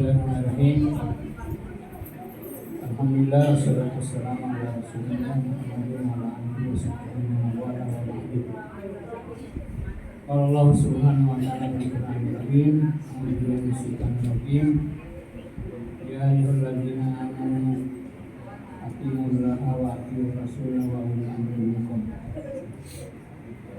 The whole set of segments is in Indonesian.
Bismillahirrahmanirrahim. Alhamdulillah, wassalatu wassalamu ala rasulillah Muhammadin wa ala alihi wa sahbihi wa ala alihi. Allah subhanahu wa ta'ala berfirman, A'udzu billahi ya ayyuhalladzina amanu atiiullaha wa atiiur rasul wa ulil amri minkum.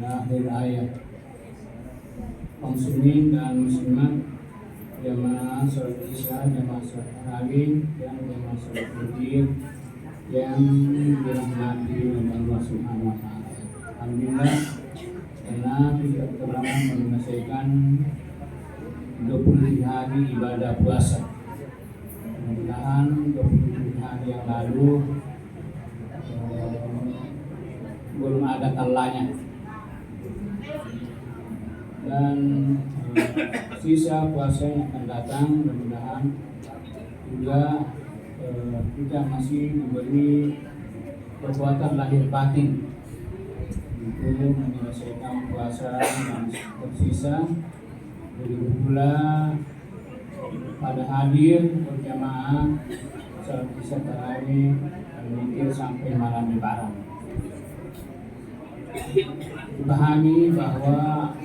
Akhir ayat. Kaum muslimin dan muslimat, jamaah sholat isya, jamaah sholat tarawih, dan jamaah sholat witir yang dirahmati oleh Allah Subhanahu wa Ta'ala. Alhamdulillah, karena kita telah menyelesaikan 20 hari ibadah puasa. Mudah-mudahan 20 hari yang lalu belum ada kalanya. Dan sisa puasa yang akan datang mudah-mudahan juga kita masih diberi kekuatan lahir batin untuk menyelesaikan puasa yang tersisa. Begitu pula pada hadir berjamaah salat isya tarawih dan witir sampai malam lebaran. Dipahami bahwa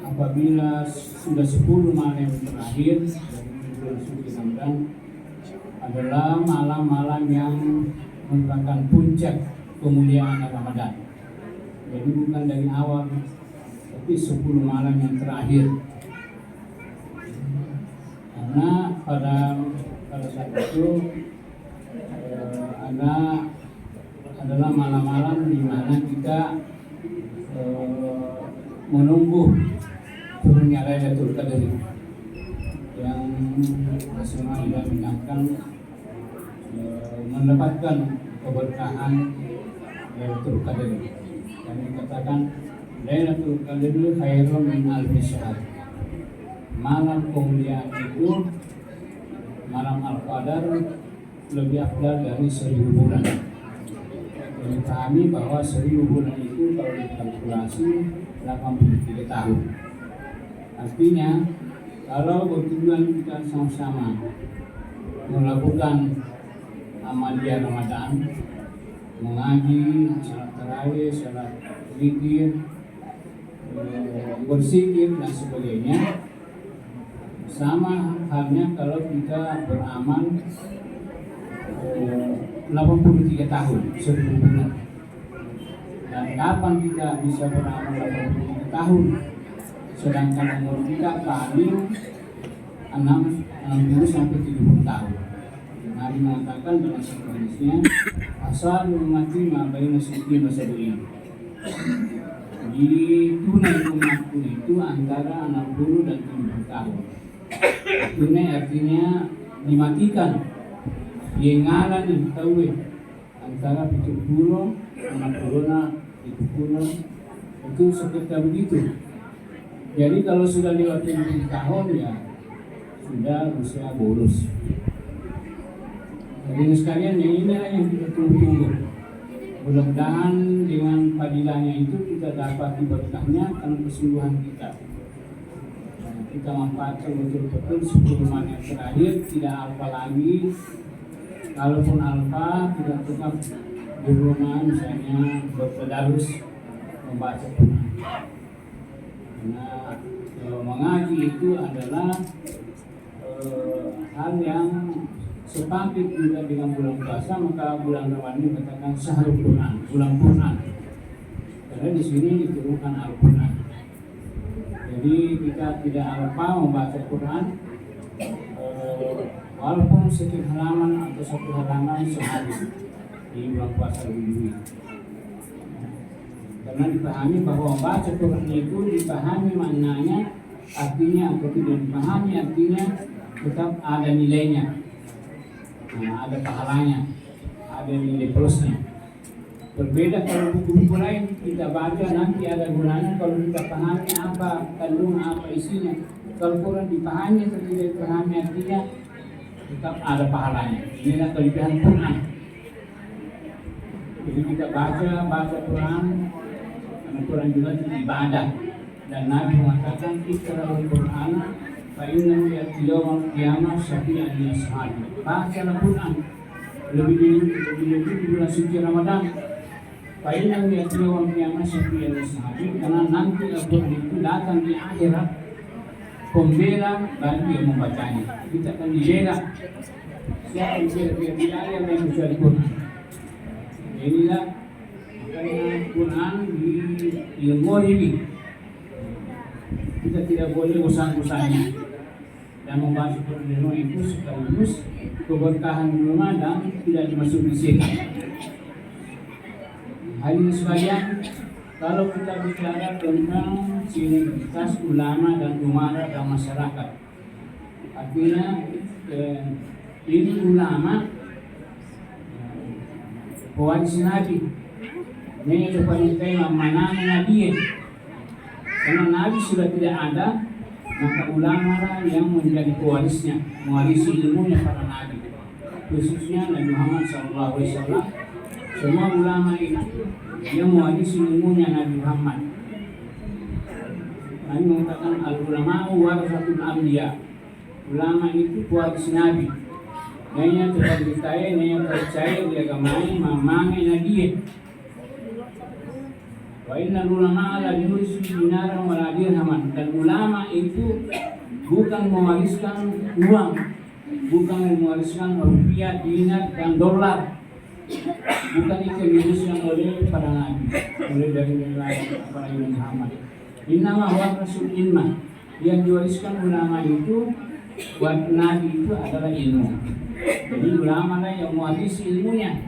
apabila sudah 10 malam terakhir dari bulan suci Ramadan adalah malam-malam yang merupakan puncak kemuliaan Ramadan. Jadi bukan dari awal, tapi 10 malam yang terakhir. Karena pada saat itu adalah malam-malam di mana kita menunggu turunnya Lailatul Qadar yang semua sudah mengingatkan mendapatkan keberkahan Lailatul Qadar. Dan dikatakan Lailatul Qadar khairun min alfi syahr. Malam kemuliaan itu, malam Al-Qadar lebih afdal dari 1000 bulan. Dan dipahami bahwa 1000 bulan itu kalau dikalkulasi 83 tahun. Artinya kalau bertujuan kita sama-sama melakukan amaliyah Ramadan, mengaji, salat tarawih, salat witir, berzikir dan sebagainya, sama halnya kalau kita beramal 83 tahun, 1000 bulan. Dan kapan kita bisa beramal 83 tahun? Sedangkan umur kita paling 60 sampai 70 tahun. Nabi mengatakan dalam hadisnya, asal ummati ma baina sittin wa sab'in. Di tunai umatku itu antara 60 dan 70 tahun. Tunai artinya dimatikan. Yengalan yang tahu antara 70, 60, 70 itu sekitar begitu. Jadi kalau sudah lewat 70 tahun ya sudah usia bolos. Jadi sekalian inilah yang kita tunggu. Mudah-mudahan dengan fadilahnya itu kita dapat berkahnya karena kesungguhan kita. Kita manfaatkan betul-betul 10 malam yang terakhir, tidak alfa lagi. Kalaupun alfa, kita tetap di rumah misalnya bertadarus membaca Quran. Karena mengaji itu adalah hal yang sepaket juga dengan bulan puasa, maka bulan Ramadan dikatakan syahrul Quran, bulan Quran. Karena di sini diturunkan Al-Quran. Jadi kita tidak alpa membaca Quran walaupun sedikit halaman atau satu halaman sehari di bulan puasa ini. Karena dipahami bahwa membaca Quran itu dipahami maknanya, artinya atau tidak dipahami artinya tetap ada nilainya. Ada pahalanya, ada nilai plusnya. Berbeda kalau buku-buku lain kita baca nanti ada gunanya kalau kita pahami apa kandungan, apa isinya. Kalau Quran dipahami atau tidak dipahami artinya tetap ada pahalanya. Inilah kelebihan Quran. Jadi kita baca Quran, karena Quran juga ibadah. Dan Nabi mengatakan Iqra'ul Qur'an Fa'innahu ya'ti yawmal qiyamah syafi'an li ashabi. Baca Al-Quran lebih di bulan suci Ramadan. Fa'innahu ya'ti yawmal qiyamah syafi'an li ashabi, karena nanti Al-Quran itu datang di akhirat pembela bagi yang membacanya. Kita akan dibela. Siapa yang dibela? Yang membaca Al-Quran. Inilah karena Quran diilmuhi. Kita tidak boleh bosan-bosannya dan membaca Quran itu sekaligus keberkahan di rumah dan tidak dimasuki setan. Hal ini sekalian, kalau kita bicara tentang sinergitas ulama dan umara dan masyarakat, artinya ini ulama pewaris Nabi, ini kepada mana Nabi. Karena Nabi sudah tidak ada, maka ulama lah yang menjadi pewarisnya, mewarisi ilmunya para Nabi, khususnya Nabi Muhammad SAW. Semua ulama itu yang mewarisi ilmunya Nabi Muhammad. Nabi mengatakan al-ulama warasatul anbiya. Ulama itu pewaris Nabi. Nanya terpercaya, nanya percaya di agama ini, mamanya Nabi. Wa inna ulama la yurisu dinaran wa la dirhaman. Dan ulama itu bukan mewariskan uang, bukan mewariskan rupiah, dinar dan dolar. Bukan itu yang oleh para nabi, oleh dari para Nabi Muhammad. Innama huwa rasul ilma. Yang diwariskan ulama itu buat nabi itu adalah ilmu. Jadi ulama lah yang mewarisi ilmunya,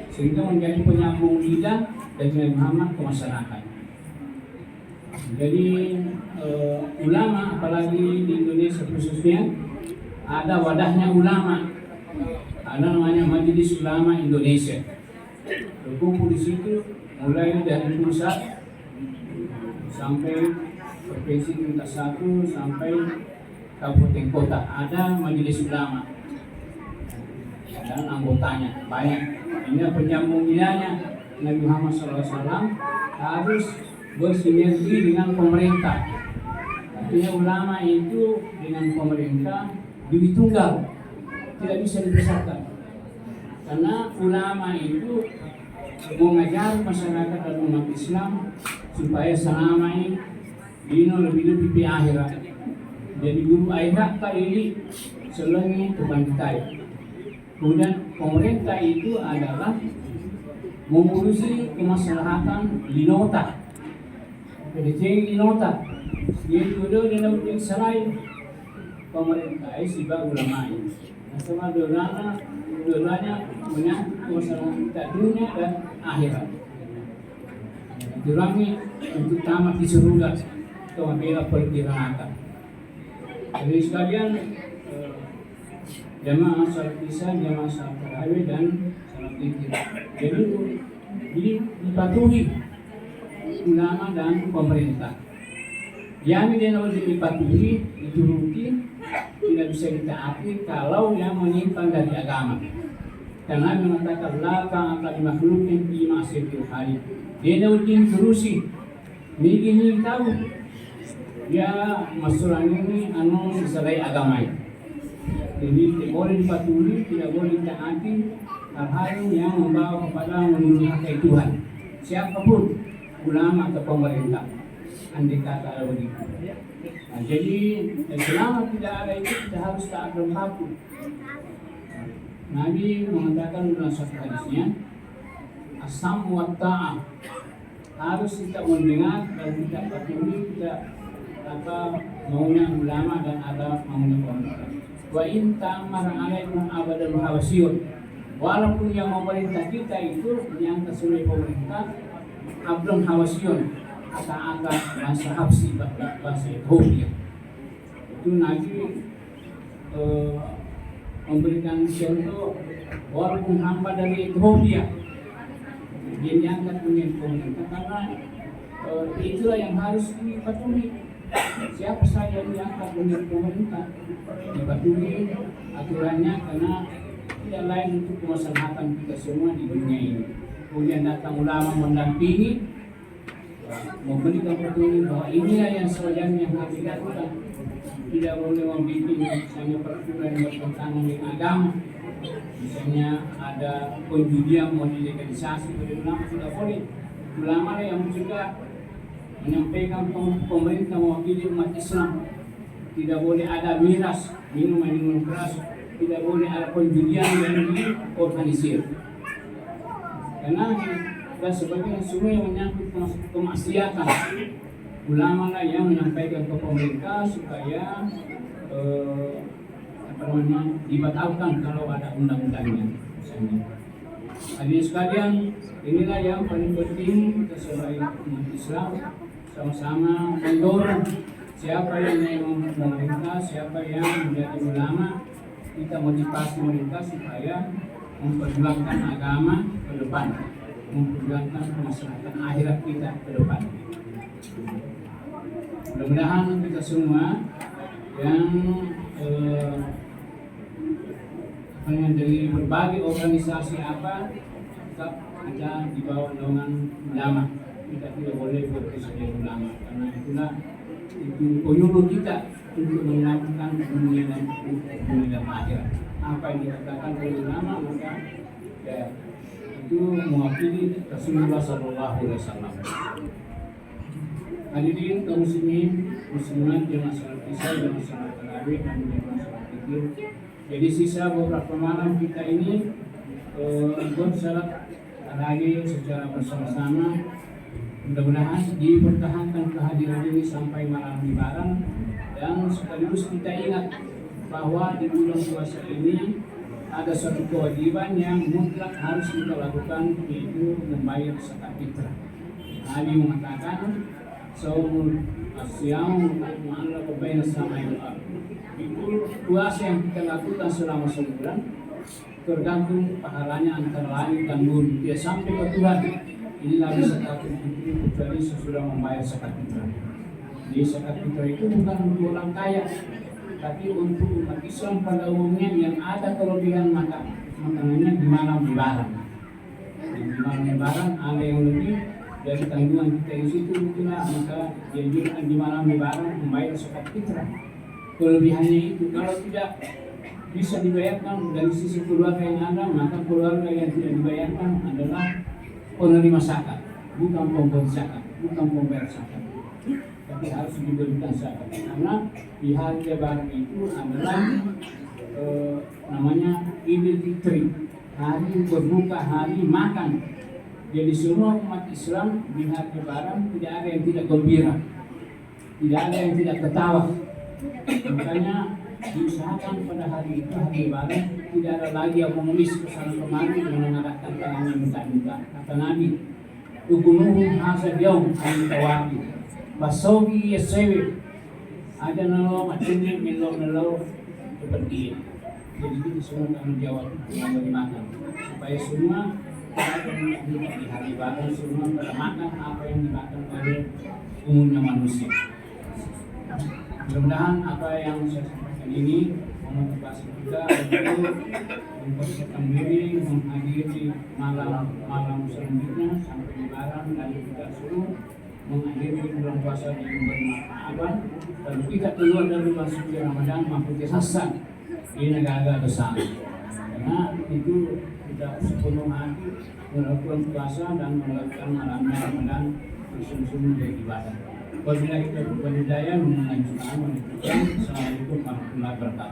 sehingga menjadi penyambung lidah dari Nabi Muhammad ke masyarakat. Jadi ulama, apalagi di Indonesia khususnya, ada wadahnya ulama, ada namanya Majelis Ulama Indonesia. Berkumpul di situ mulai dari pusat sampai provinsi tingkat 1 sampai kabupaten kota, ada majelis ulama dan anggotanya banyak. Ini penyambung lidahnya. Nabi Muhammad SAW harus bersinergi dengan pemerintah. Artinya ulama itu dengan pemerintah duit tunggal, tidak bisa dipisahkan. Karena ulama itu mengajar masyarakat dan umat Islam supaya selamanya dino lebih di akhirat. Jadi guru akhirat ini selengi kebangkitan. Kemudian pemerintah itu adalah mengurusi kemaslahatan linota, jadi linota. Dia dulu dengan selain pemerintah sebagai ulama ini. Sama dua-duanya punya kemaslahatan dunia dan akhirat. Dirangi untuk tamat di surga, kemudian pergi neraka. Jadi sekalian jamaah salat isya, jamaah salat tarawih dan salat zikir. Jadi dipatuhi ulama dan pemerintah. Yang harus dipatuhi, dituruti, tidak bisa ditaati kalau yang menyimpang dari agama. Karena mengatakan la ta'ata li makhluqin fi ma'siyatil khaliq. Dia utin terusi. Ini tahu. Ya masalah ini sesuai agama. Jadi tidak boleh dipatuhi, tidak boleh ditaati hal-hal yang membawa kepada menurunkan Tuhan. Siapapun, ulama atau pemerintah, andai kata ada begitu. Nah, jadi selama tidak ada itu, kita harus taat dan patuh. Nabi mengatakan dalam satu hadisnya, asam wa ta'ah, harus kita mendengar dan tidak patuhi, tidak maunya ulama dan ada maunya pemerintah. Wa in ta'amara alaikum abadan hawasyun. Walaupun yang memerintah kita itu diangkat oleh pemerintah abdun hawasyun, kata-kata bahasa Habsi, bahasa Ethiopia. Itu Nabi memberikan contoh, walaupun hamba dari Ethiopia dia diangkat oleh pemerintah, karena itulah yang harus dipatuhi. Siapa saja yang diangkat oleh pemerintah dipatuhi aturannya, karena tidak lain untuk kemaslahatan kita semua di dunia ini. Kemudian datang ulama mendampingi, memberikan petunjuk bahwa inilah yang sebenarnya harus dilakukan. tidak boleh membuat misalnya peraturan yang bertentangan dengan agama. Misalnya ada penjudian mau dilegalisasi, ulama tidak boleh. Ulama yang juga menyampaikan pemerintah mewakili umat Islam, tidak boleh ada miras, minuman keras, tidak boleh ada penjudian yang diorganisir. Karena dan sebagainya semua yang menyangkut kemaksiatan, ulama lah yang menyampaikan ke pemerintah supaya dibatalkan kalau ada undang-undangnya. Hadirin sekalian, inilah yang paling penting kita sebagai umat Islam sama-sama mendorong siapa yang memerintah, siapa yang menjadi ulama, kita motivasi mereka supaya memperjuangkan agama ke depan, memperjuangkan kemaslahatan akhirat kita ke depan. Mudah-mudahan kita semua yang dari berbagai organisasi tetap kita di bawah naungan ulama. Kita tidak boleh berkesudahan ulama karena itulah itu penyuluh kita untuk melakukan dunia dan akhirat. Apa yang dikatakan oleh ulama maka ya, itu mewakili Rasulullah SAW. Hadirin kaum muslimin, muslimat yang masalah kisah, yang masalah tarawih, dan masalah fikir. Jadi sisa beberapa malam kita ini ikut salat tarawih secara bersama-sama. Mudah-mudahan dipertahankan kehadiran ini sampai malam Lebaran, dan sekaligus kita ingat bahwa di bulan puasa ini ada satu kewajiban yang mutlak harus kita lakukan, yaitu membayar zakat fitrah. Nabi mengatakan, "Saumul asyam mu'allaqun baina as-sama'i wal ardh." Itu puasa yang kita lakukan selama sebulan tergantung pahalanya antara langit dan bumi, dia sampai ke Tuhan. Inilah zakat fitrah kecuali sesudah membayar zakat fitrah. Jadi zakat fitrah itu bukan untuk orang kaya, tapi untuk umat Islam pada umumnya yang ada kelebihan makanannya di malam Lebaran. Di malam Lebaran ada yang lebih dari tanggungan kita di situ, itulah maka dianjurkan di malam Lebaran membayar zakat fitrah. Kelebihannya itu kalau tidak bisa dibayarkan dari sisi keluarga yang ada, maka keluarga yang tidak dibayarkan adalah penerima zakat, bukan pemberi zakat, bukan pembayar zakat. Tapi harus diberikan zakat karena di hari Lebaran itu adalah namanya Idul Fitri, hari berbuka, hari makan. Jadi semua umat Islam di hari Lebaran tidak ada yang tidak gembira, tidak ada yang tidak ketawa. Makanya diusahakan pada hari itu, hari Lebaran, tidak ada lagi yang mengemis kesana kemari dengan mengadakan tangannya minta-minta. Kata Nabi, "Ugunuhum hasad yaum al-tawabi basogi yasewi ada nalo macamnya melo seperti ini." Jadi itu semua tanggung jawab yang dimakan supaya semua di hari Lebaran semua pada makan apa yang dimakan oleh umumnya manusia. Mudah-mudahan apa yang saya sampaikan ini memotivasi kita untuk mempersiapkan diri menghadiri malam selanjutnya sampai Lebaran, dan kita suruh menghadiri bulan puasa di bermanfaat, dan kita keluar dari bulan suci Ramadan mampu hasan di negara besar. Karena itu kita sepenuh hati melakukan puasa dan melakukan malamnya Ramadan bersungguh-sungguh dari ibadah. Wabillahi taufiq wal hidayah. Assalamualaikum warahmatullahi wabarakatuh.